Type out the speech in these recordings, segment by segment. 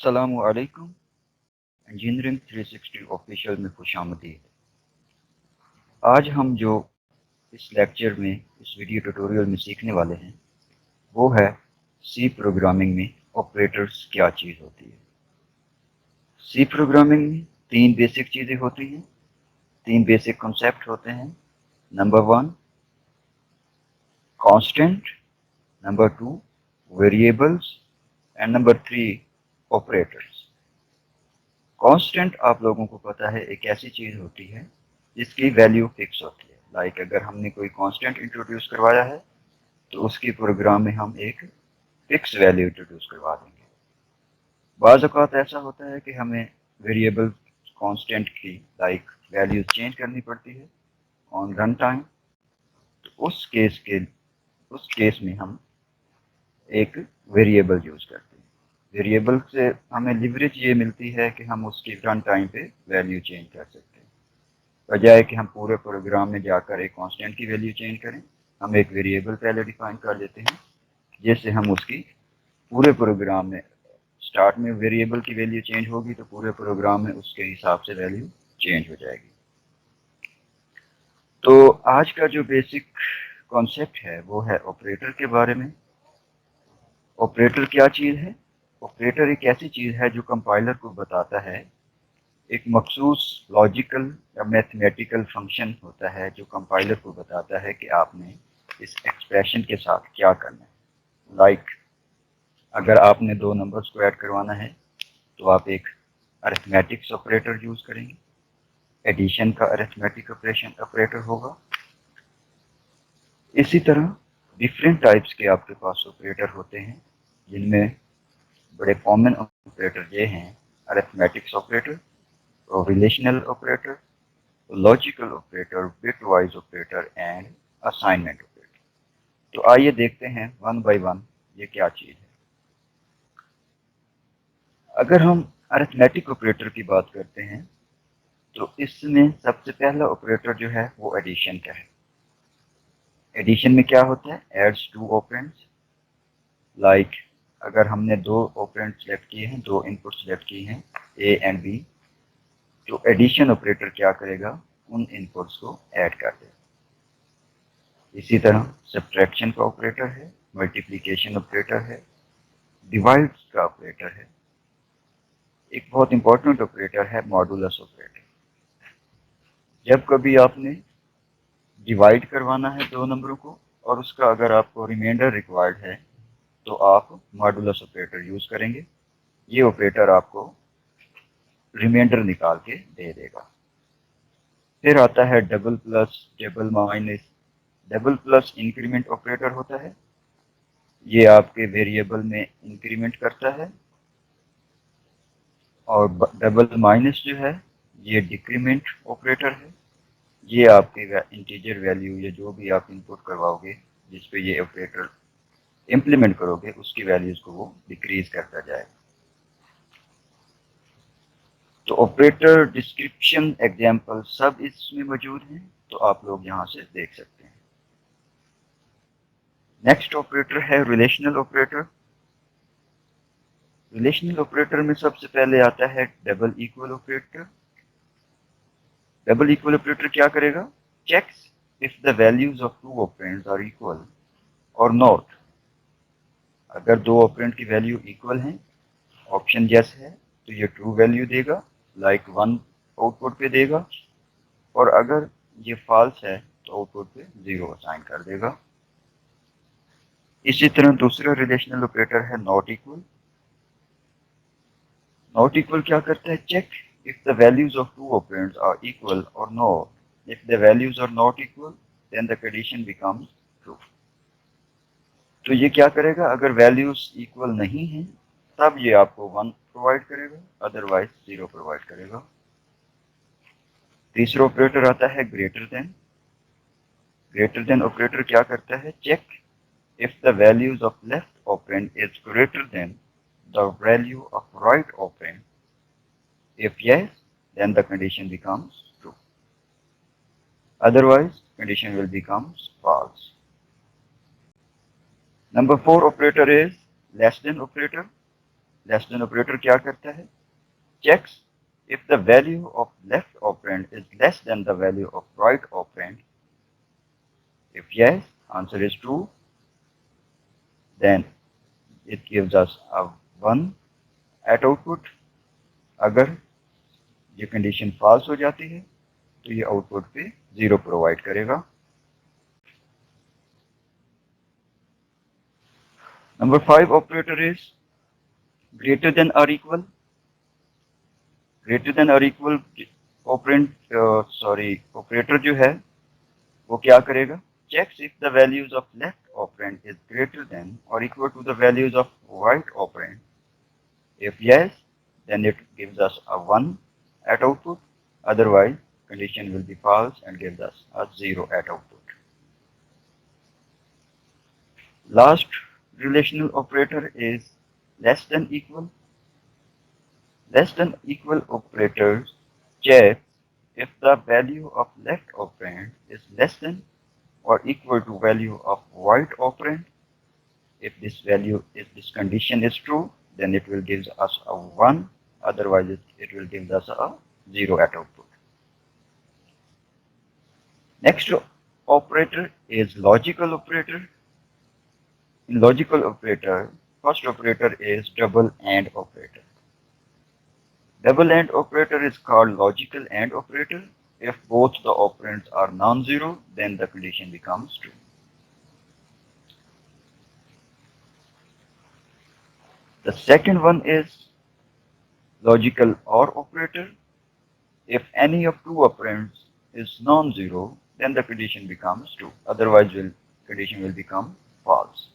अस्सलामुअलैकुम। Engineering 360 official में खुशामदीद। आज हम जो इस लेक्चर में इस वीडियो ट्यूटोरियल में सीखने वाले हैं वो है सी प्रोग्रामिंग में ऑपरेटर्स क्या चीज़ होती है। सी प्रोग्रामिंग में तीन बेसिक चीज़ें होती हैं, तीन बेसिक कॉन्सेप्ट होते हैं। Number 1 constant, number 2 variables and number 3 operators. Constant आप लोगों को पता है एक ऐसी चीज़ होती है जिसकी वैल्यू फिक्स होती है। लाइक अगर हमने कोई कांस्टेंट इंट्रोड्यूस करवाया है तो उसकी प्रोग्राम में हम एक फिक्स वैल्यू इंट्रोड्यूस करवा देंगे। बाज़ औक़ात ऐसा होता है कि हमें वेरिएबल कांस्टेंट की लाइक वैल्यूज चेंज करनी पड़ती है ऑन रन टाइम। तो उस केस में हम एक वेरिएबल यूज़ करते हैं। वेरिएबल से हमें लिवरेज ये मिलती है कि हम उसकी रन टाइम पे वैल्यू चेंज कर सकते हैं, बजाय कि हम पूरे प्रोग्राम में जाकर एक कांस्टेंट की वैल्यू चेंज करें। हम एक वेरिएबल पहले डिफाइन कर लेते हैं जिससे हम उसकी पूरे प्रोग्राम में स्टार्ट में वेरिएबल की वैल्यू चेंज होगी तो पूरे प्रोग्राम में उसके हिसाब से वैल्यू चेंज हो जाएगी। तो आज का जो बेसिक कॉन्सेप्ट है वो है ऑपरेटर के बारे में। ऑपरेटर क्या चीज़ है? ऑपरेटर एक ऐसी चीज़ है जो कंपाइलर को बताता है, एक मखसूस लॉजिकल या मैथमेटिकल फंक्शन होता है जो कंपाइलर को बताता है कि आपने इस एक्सप्रेशन के साथ क्या करना है। लाइक अगर आपने दो नंबर्स को ऐड करवाना है तो आप एक अरिथमेटिक्स ऑपरेटर यूज़ करेंगे, एडिशन का अरिथमेटिक ऑपरेटर होगा। इसी तरह डिफरेंट टाइप्स के आपके पास ऑपरेटर होते हैं जिनमें बड़े कॉमन ऑपरेटर ये हैं: arithmetics operator, relational operator, logical operator, bitwise operator and assignment operator. तो आइए देखते हैं वन बाय वन ये क्या चीज़ है। अगर हम अरिथमेटिक ऑपरेटर की बात करते हैं तो इसमें सबसे पहला ऑपरेटर जो है वो एडिशन का है। एडिशन में क्या होता है? Ads to operands. लाइक अगर हमने दो ऑपरेंड सेलेक्ट किए हैं, दो इनपुट सेलेक्ट किए हैं ए एंड बी, तो एडिशन ऑपरेटर क्या करेगा? उन इनपुट्स को ऐड कर देगा। इसी तरह सब्ट्रैक्शन का ऑपरेटर है, मल्टीप्लिकेशन ऑपरेटर है, डिवाइड का ऑपरेटर है। एक बहुत इंपॉर्टेंट ऑपरेटर है मॉडुलस ऑपरेटर। जब कभी आपने डिवाइड करवाना है दो नंबरों को और उसका अगर आपको रिमाइंडर रिक्वायर्ड है तो आप मॉडुलस ऑपरेटर यूज करेंगे। ये ऑपरेटर आपको रिमाइंडर निकाल के दे देगा। फिर आता है double plus, double minus. Double plus increment operator होता है, ये आपके वेरिएबल में इंक्रीमेंट करता है। और डबल माइनस जो है ये डिक्रीमेंट ऑपरेटर है, ये आपके इंटीजर वैल्यू या जो भी आप इनपुट करवाओगे जिस पे ये ऑपरेटर इम्प्लीमेंट करोगे उसकी वैल्यूज को वो डिक्रीज करता जाएगा। तो ऑपरेटर डिस्क्रिप्शन एग्जाम्पल सब इसमें मौजूद हैं, तो आप लोग यहाँ से देख सकते हैं। नेक्स्ट ऑपरेटर है रिलेशनल ऑपरेटर। रिलेशनल ऑपरेटर में सबसे पहले आता है double equal operator. Double equal operator क्या करेगा? Checks if the values of two operands are equal और नॉट। अगर दो ऑपरेंड की वैल्यू इक्वल हैं, ऑप्शन यस है तो ये ट्रू वैल्यू देगा, लाइक 1 आउटपुट पे देगा। और अगर ये फॉल्स है तो आउटपुट पे 0 असाइन कर देगा। इसी तरह दूसरा रिलेशनल ऑपरेटर है नॉट इक्वल। नॉट इक्वल क्या करता है? Check if the values of two operands are equal और not. If the values are not equal then the condition becomes true. तो ये क्या करेगा? अगर वैल्यूज इक्वल नहीं है तब ये आपको 1 प्रोवाइड करेगा, अदरवाइज 0 प्रोवाइड करेगा। तीसरा ऑपरेटर आता है greater than. Greater than operator क्या करता है? Check if the values of left operand is greater than the value of right operand. If yes, then the condition becomes true. Otherwise, condition will become false. Number 4 operator is less than operator. Less than operator क्या करता है? Checks if the value of left operand is less than the value of right operand. If yes, answer is true, then it gives us a 1 at output. अगर ये condition false हो जाती है तो ये आउटपुट पे 0 प्रोवाइड करेगा। Number 5 operator is greater than or equal. Greater than or equal operator जो है वो क्या करेगा? Checks if the values of left operand is greater than or equal to the values of right operand. If yes, then it gives us a 1 at output. Otherwise, condition will be false and gives us a 0 at output. Last relational operator is less than equal. Less than equal operators check if the value of left operand is less than or equal to value of right operand. If this condition is true, then it will give us a 1. Otherwise, it will give us a 0 at output. Next operator is logical operator. In logical operator, first operator is double AND operator. Double AND operator is called logical AND operator. If both the operands are non-zero, then the condition becomes true. The second one is logical OR operator. If any of two operands is non-zero, then the condition becomes true. Otherwise, condition will become false.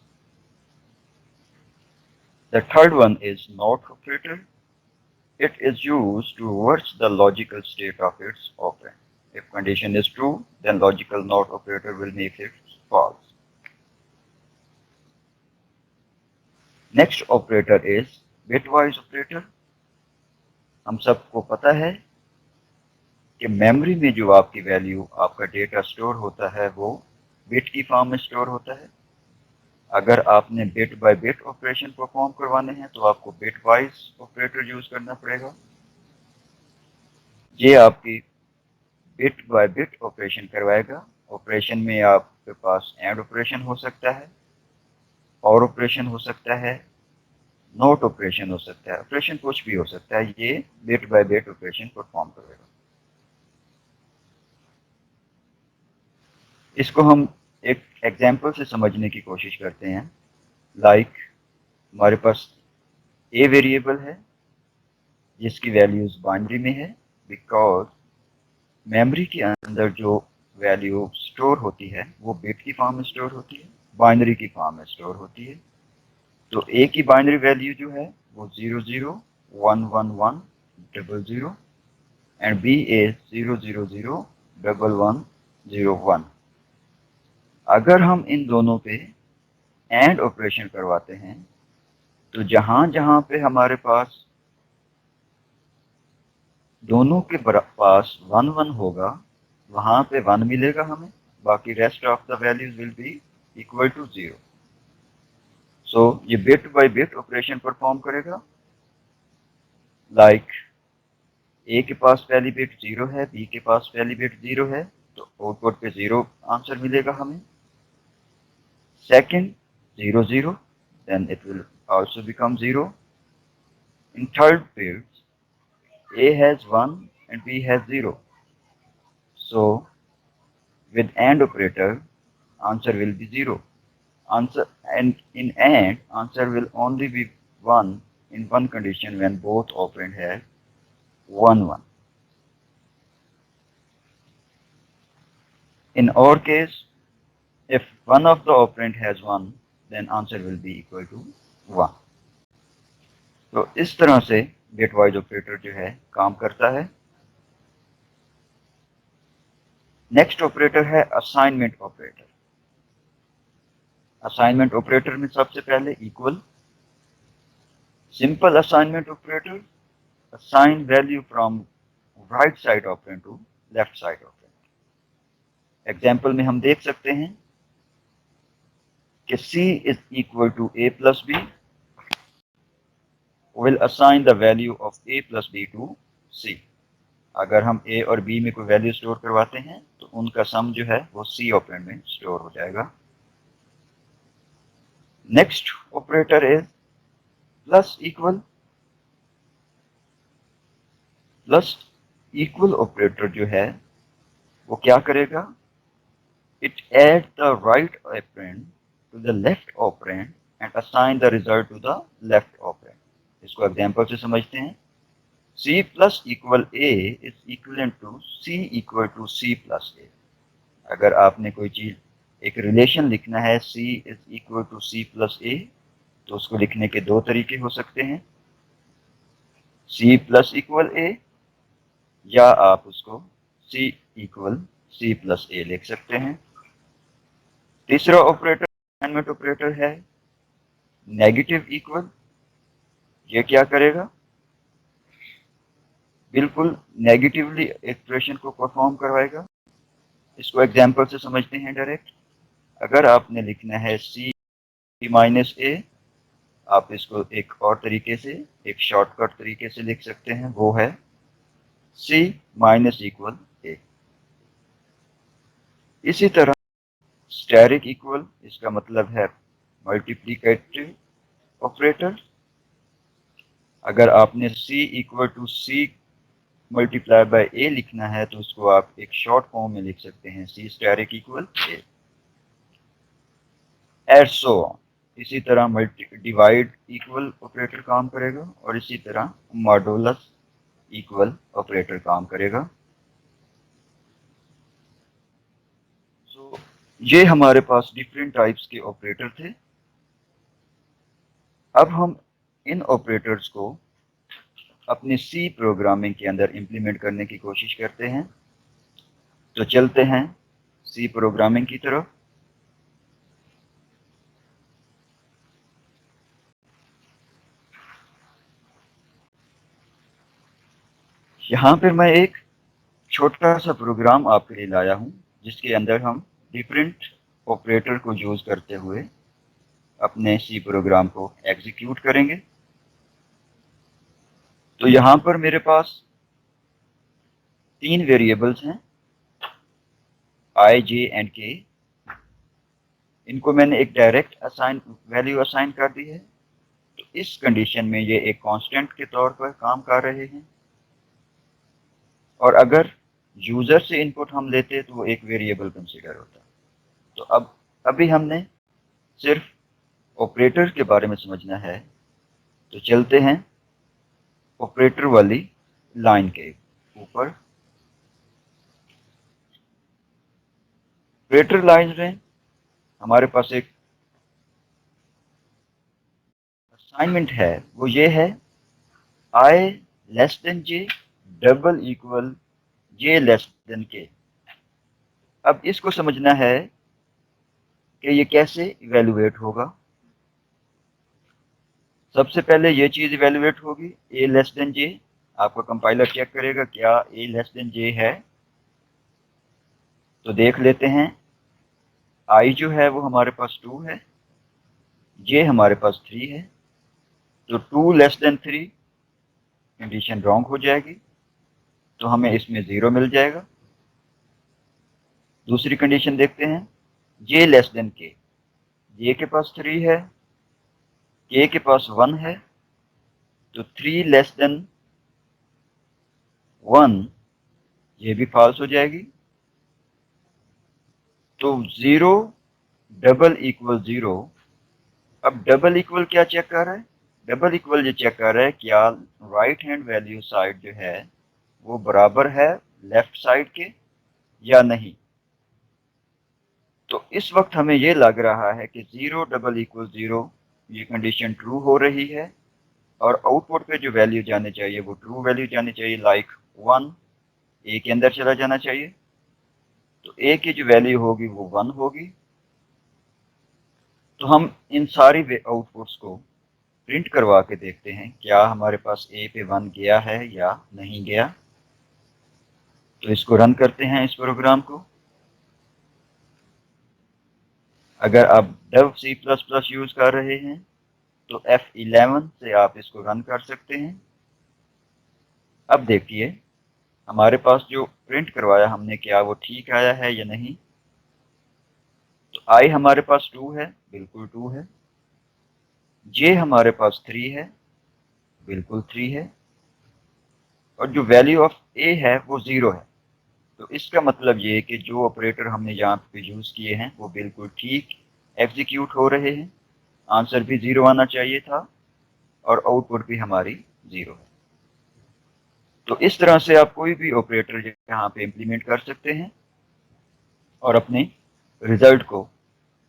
The third one is NOT operator. It is used to reverse the logical state of its operand. If condition is true, then logical NOT operator will make it false. Next operator is bitwise operator. हम सबको पता है कि memory में जो आपकी value, आपका data store होता है वो बिट की फॉर्म में स्टोर होता है। अगर आपने bit by bit operation perform करवाने हैं तो आपको बिटवाइज ऑपरेटर यूज करना पड़ेगा। ये आपकी बिट बाय बिट ऑपरेशन करवाएगा। ऑपरेशन में आपके पास एंड ऑपरेशन हो सकता है, और ऑपरेशन हो सकता है, नोट ऑपरेशन हो सकता है, ऑपरेशन कुछ भी हो सकता है। ये bit by bit operation perform करेगा। इसको हम एक एग्जांपल से समझने की कोशिश करते हैं। लाइक हमारे पास ए वेरिएबल है जिसकी वैल्यूज बाइनरी में है, बिकॉज मेमोरी के अंदर जो वैल्यू स्टोर होती है वो बिट की फॉर्म में स्टोर होती है, बाइनरी की फॉर्म में स्टोर होती है। तो ए की बाइनरी वैल्यू जो है वो 001110 एंड बी इज 0001101। अगर हम इन दोनों पे एंड ऑपरेशन करवाते हैं तो जहां जहां पे हमारे पास दोनों के पास 1 1 होगा वहां पे 1 मिलेगा हमें, बाकी rest of the values will be equal to 0। So ये bit by bit operation perform करेगा। लाइक ए के पास पहली बिट 0 है, बी के पास पहली बिट 0 है, तो आउटपुट पे 0 आंसर मिलेगा हमें। Second 0 0, then it will also become 0. In third bit, A has 1 and B has 0. So with AND operator, answer will be 0. Answer, and in AND, answer will only be 1 in one condition, when both operand have 1 1. In our case, if one of the operand has 1, then answer will be equal to 1. तो इस तरह से bitwise operator जो है काम करता है। Next operator है असाइनमेंट ऑपरेटर। असाइनमेंट ऑपरेटर में सबसे पहले equal. Simple assignment operator assign value from right side operand to left side operand। Example में हम देख सकते हैं कि C is equal to A plus B will assign the value of a plus b to c। अगर हम a और b में कोई वैल्यू स्टोर करवाते हैं तो उनका सम जो है वो c ऑपरेंड में स्टोर हो जाएगा। Next operator is plus equal. Plus equal operator जो है वो क्या करेगा, it add the right operand to the left operand and assign the result to the left operand. इसको एग्जांपल से समझते हैं। c plus equal a is equal to c equal to c plus a। अगर आपने कोई चीज एक relation लिखना है c is equal to c plus a, तो उसको लिखने के दो तरीके हो सकते हैं, c प्लस इक्वल a या आप उसको c equal c plus a लिख सकते हैं। तीसरा ऑपरेटर असाइनमेंट ऑपरेटर है नेगेटिव इक्वल। ये क्या करेगा, बिल्कुल नेगेटिवली एक्सप्रेशन को परफॉर्म करवाएगा। इसको एग्जांपल से समझते हैं डायरेक्ट। अगर आपने लिखना है c माइनस a, आप इसको एक और तरीके से, एक शॉर्टकट तरीके से लिख सकते हैं, वो है c माइनस इक्वल a। इसी तरह स्टेरिक इक्वल, इसका मतलब है मल्टीप्लिकेटिव ऑपरेटर। अगर आपने c equal to c multiply by a लिखना है तो उसको आप एक शॉर्ट फॉर्म में लिख सकते हैं, c asterisk equal a। And so इसी तरह मल्टी डिवाइड इक्वल ऑपरेटर काम करेगा और इसी तरह मॉडुलस इक्वल ऑपरेटर काम करेगा। सो ये हमारे पास डिफरेंट टाइप्स के ऑपरेटर थे। अब हम इन ऑपरेटर्स को अपने सी प्रोग्रामिंग के अंदर इंप्लीमेंट करने की कोशिश करते हैं। तो चलते हैं सी प्रोग्रामिंग की तरफ। यहाँ पर मैं एक छोटा सा प्रोग्राम आपके लिए लाया हूँ जिसके अंदर हम डिफरेंट ऑपरेटर को यूज करते हुए अपने सी प्रोग्राम को एग्जीक्यूट करेंगे। तो यहाँ पर मेरे पास 3 वेरिएबल्स हैं, i, j एंड k। इनको मैंने एक डायरेक्ट वैल्यू असाइन कर दी है। तो इस कंडीशन में ये एक कांस्टेंट के तौर पर काम कर रहे हैं, और अगर यूजर से इनपुट हम लेते तो वो एक वेरिएबल कंसीडर होता। तो अब अभी हमने सिर्फ ऑपरेटर के बारे में समझना है, तो चलते हैं ऑपरेटर वाली लाइन के ऊपर। ऑपरेटर लाइन में हमारे पास एक असाइनमेंट है, वो ये है i less than j double equal j less than k। अब इसको समझना है कि ये कैसे इवेलुएट होगा। सबसे पहले ये चीज इवेलुएट होगी a लेस देन j। आपका कंपाइलर चेक करेगा क्या a लेस देन j है। तो देख लेते हैं, i जो है वो हमारे पास 2 है, j हमारे पास 3 है। तो 2 लेस देन 3 कंडीशन रॉन्ग हो जाएगी, तो हमें इसमें 0 मिल जाएगा। दूसरी कंडीशन देखते हैं, j less than k। j के पास 3 है, k के पास 1 है, तो 3 लेस देन 1 ये भी फॉल्स हो जाएगी। तो 0 डबल इक्वल 0। अब डबल इक्वल क्या चेक कर रहा है, डबल इक्वल ये चेक कर रहा है क्या राइट हैंड वैल्यू साइड जो है वो बराबर है लेफ्ट साइड के या नहीं। तो इस वक्त हमें ये लग रहा है कि 0 डबल इक्वल 0 ये कंडीशन ट्रू हो रही है, और आउटपुट पे जो वैल्यू जानी चाहिए वो ट्रू वैल्यू जानी चाहिए, लाइक 1 ए के अंदर चला जाना चाहिए। तो ए की जो वैल्यू होगी वो 1 होगी। तो हम इन सारी आउटपुट्स को प्रिंट करवा के देखते हैं क्या हमारे पास ए पे 1 गया है या नहीं गया। तो इसको रन करते हैं इस प्रोग्राम को। अगर आप dev C++ यूज कर रहे हैं तो F11 से आप इसको रन कर सकते हैं। अब देखिए हमारे पास जो प्रिंट करवाया हमने, क्या वो ठीक आया है या नहीं। तो I हमारे पास 2 है, बिल्कुल 2 है। J हमारे पास 3 है, बिल्कुल 3 है। और जो वैल्यू ऑफ A है वो 0 है। तो इसका मतलब ये है कि जो ऑपरेटर हमने यहाँ पे यूज़ किए हैं वो बिल्कुल ठीक एग्जीक्यूट हो रहे हैं। आंसर भी 0 आना चाहिए था और आउटपुट भी हमारी 0 है। तो इस तरह से आप कोई भी ऑपरेटर यहाँ पे इम्प्लीमेंट कर सकते हैं और अपने रिजल्ट को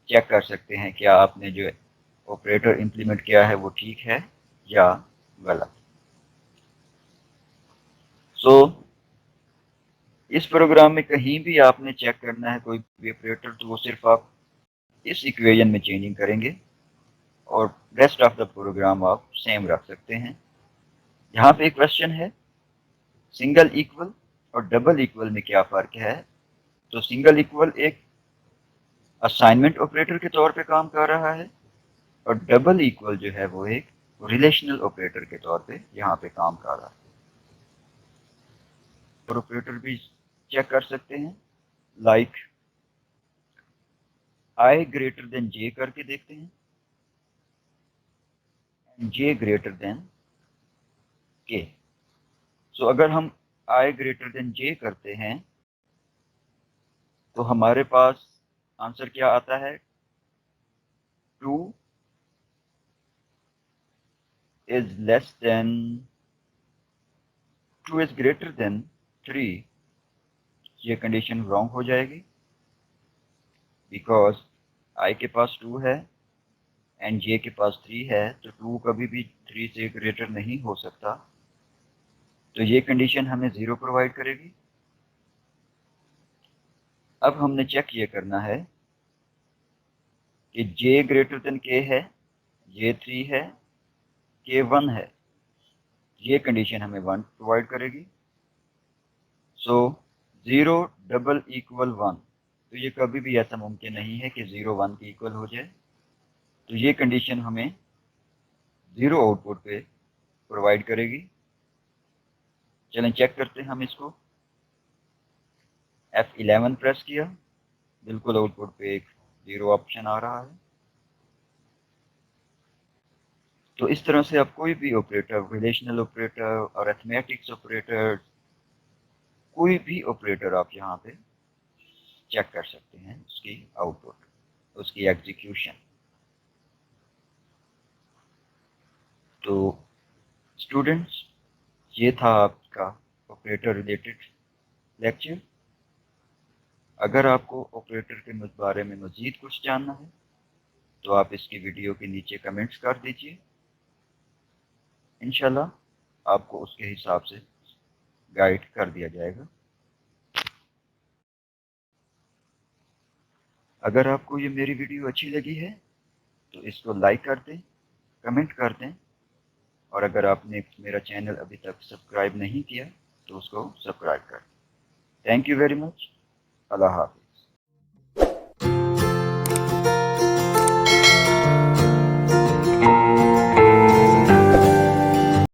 चेक कर सकते हैं क्या आपने जो ऑपरेटर इम्प्लीमेंट किया है वो ठीक है या गलत। सो इस प्रोग्राम में कहीं भी आपने चेक करना है कोई भी ऑपरेटर, तो वो सिर्फ आप इस इक्वेशन में चेंजिंग करेंगे और रेस्ट ऑफ द प्रोग्राम आप सेम रख सकते हैं। यहाँ पे एक क्वेश्चन है, सिंगल इक्वल और डबल इक्वल में क्या फ़र्क है। तो सिंगल इक्वल एक असाइनमेंट ऑपरेटर के तौर पे काम कर रहा है और डबल इक्वल जो है वो एक रिलेशनल ऑपरेटर के तौर पे यहाँ पे काम कर रहा है। और ऑपरेटर भी चेक कर सकते हैं, लाइक आई ग्रेटर देन जे करके देखते हैं, जे ग्रेटर देन के। सो अगर हम आई ग्रेटर देन जे करते हैं तो हमारे पास आंसर क्या आता है, 2 is less than 2 is greater than 3। ये कंडीशन रॉन्ग हो जाएगी बिकॉज आई के पास 2 है एंड जे के पास 3 है, तो 2 कभी भी 3 से ग्रेटर नहीं हो सकता। तो ये कंडीशन हमें 0 प्रोवाइड करेगी। अब हमने चेक ये करना है कि जे ग्रेटर देन के है, जे 3 है, के 1 है। ये कंडीशन हमें 1 प्रोवाइड करेगी। सो 0 डबल इक्वल 1, तो ये कभी भी ऐसा मुमकिन नहीं है कि 0 1 के इक्वल हो जाए। तो ये कंडीशन हमें 0 आउटपुट पे प्रोवाइड करेगी। चलें चेक करते हैं हम इसको। F11 प्रेस किया, बिल्कुल आउटपुट पे एक 0 ऑप्शन आ रहा है। तो इस तरह से आप कोई भी ऑपरेटर, रिलेशनल ऑपरेटर और अरिथमेटिक्स ऑपरेटर, कोई भी ऑपरेटर आप यहाँ पे चेक कर सकते हैं उसकी आउटपुट, उसकी एग्जीक्यूशन। तो स्टूडेंट्स, ये था आपका ऑपरेटर रिलेटेड लेक्चर। अगर आपको ऑपरेटर के बारे में मज़ीद कुछ जानना है तो आप इसकी वीडियो के नीचे कमेंट्स कर दीजिए। इंशाल्लाह आपको उसके हिसाब से गाइड कर दिया जाएगा। अगर आपको ये मेरी वीडियो अच्छी लगी है तो इसको लाइक कर दें, कमेंट कर दें, और अगर आपने मेरा चैनल अभी तक सब्सक्राइब नहीं किया तो उसको सब्सक्राइब कर दें। Thank you very much. अल्लाह हाफ़िज़।